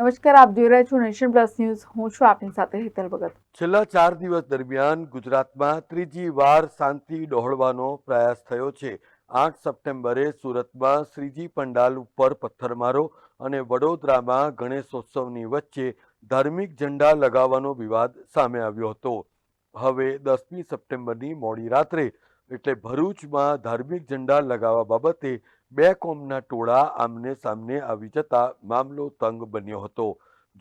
નમસ્કાર, આપ જોઈ રહ્યા છો નેશન પ્લસ ન્યૂઝ. હું છું આપની સાથે હેતલ ભગત. છેલ્લા 4 દિવસ દરમિયાન ગુજરાતમાં ત્રીજી વાર શાંતિ ડહોળવાનો પ્રયાસ થયો છે. 8 સપ્ટેમ્બરે સુરતમાં શ્રીજી પંડાલ ઉપર પથ્થરમારો અને વડોદરામાં ગણેશોત્સવની વચ્ચે ધાર્મિક ઝંડા લગાવવાનો વિવાદ સામે આવ્યો હતો. હવે 10મી સપ્ટેમ્બરની મોડી રાત્રે એટલે ભરૂચમાં ધાર્મિક ઝંડા લગાવવા બાબતે બે કોમના ટોળા આમને સામને આવી જતા મામલો તંગ બન્યો હતો.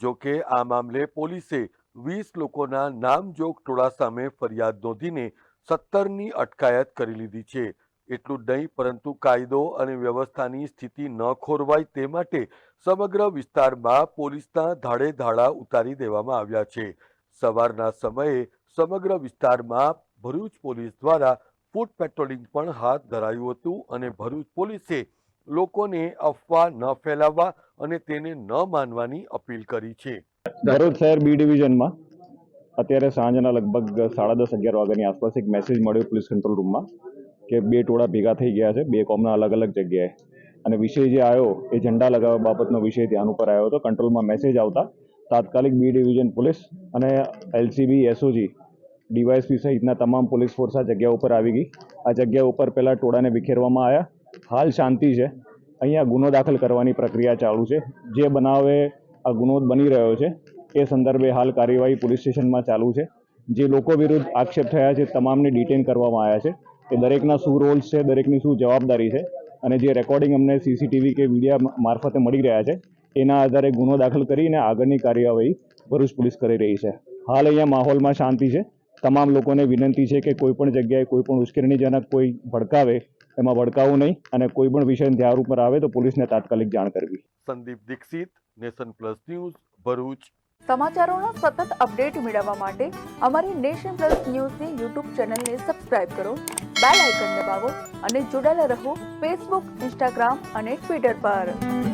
જો કે આ મામલે પોલીસે 20 લોકોના નામજોગ ટોળા સામે ફરિયાદ નોંધીને 17ની અટકાયત કરી લીધી છે. એટલું જ નહીં, પરંતુ કાયદો અને વ્યવસ્થાની સ્થિતિ ન ખોરવાય તે માટે સમગ્ર વિસ્તારમાં પોલીસના ધાડે ધાડા ઉતારી દેવામાં આવ્યા છે. સવારના સમયે સમગ્ર વિસ્તારમાં ભરૂચ પોલીસ દ્વારા ફૂટ પેટ્રોલિંગ પણ હાથ ધરાયું હતું અને ભરૂચ પોલીસે લોકોને અફવા ન ફેલાવવા અને તેને ન માનવાની અપીલ કરી છે. ભરૂચ શહેર બી ડિવિઝનમાં અત્યારે સાંજના લગભગ 10:30-11 વાગ્યાની આસપાસ એક મેસેજ મળ્યો પોલીસ કંટ્રોલ રૂમમાં કે બે ટોળા ભેગા થઈ ગયા છે, બે કોમના અલગ અલગ જગ્યાએ. અને વિષય જે આવ્યો એ ઝંડા લગાવવા બાબતનો વિષય ધ્યાન ઉપર આવ્યો હતો. કંટ્રોલમાં મેસેજ આવતા તાત્કાલિક બી ડિવિઝન પોલીસ અને એલસીબી, એસઓજી, ડીવાયએસપી સહિતના તમામ પોલીસ ફોર્સ આ જગ્યા ઉપર આવી ગઈ. આ જગ્યા ઉપર પહેલાં ટોળાને વિખેરવામાં આવ્યા. હાલ શાંતિ છે. અહીંયા ગુનો દાખલ કરવાની પ્રક્રિયા ચાલુ છે. જે બનાવે આ ગુનો બની રહ્યો છે એ સંદર્ભે હાલ કાર્યવાહી પોલીસ સ્ટેશનમાં ચાલુ છે. જે લોકો વિરુદ્ધ આક્ષેપ થયા છે તમામને ડિટેન કરવામાં આવ્યા છે. કે દરેકના શું રોલ્સ છે, દરેકની શું જવાબદારી છે, અને જે રેકોર્ડિંગ અમને સીસીટીવી કે વિડીયો મારફતે મળી રહ્યા છે એના આધારે ગુનો દાખલ કરીને આગળની કાર્યવાહી ભરૂચ પોલીસ કરી રહી છે. હાલ અહીંયા માહોલમાં શાંતિ છે. તમામ લોકોને વિનંતી છે કે કોઈ પણ જગ્યાએ કોઈ પણ ઉશ્કેરણીજનક કોઈ ભડકાવે એમાં ભડકાવું નહીં અને કોઈ પણ વિષય ધ્યાન ઉપર આવે તો પોલીસને તાત્કાલિક જાણ કરવી. Sandeep Dixit, nation plus news, Bharuch. સમાચારોના સતત અપડેટ મેળવવા માટે અમારી નેશન પ્લસ ન્યૂઝની યુટ્યુબ ચેનલને સબસ્ક્રાઇબ કરો, બેલ આઇકન દબાવો અને જોડાયેલા રહો ફેસબુક, ઇન્સ્ટાગ્રામ અને ટ્વિટર પર.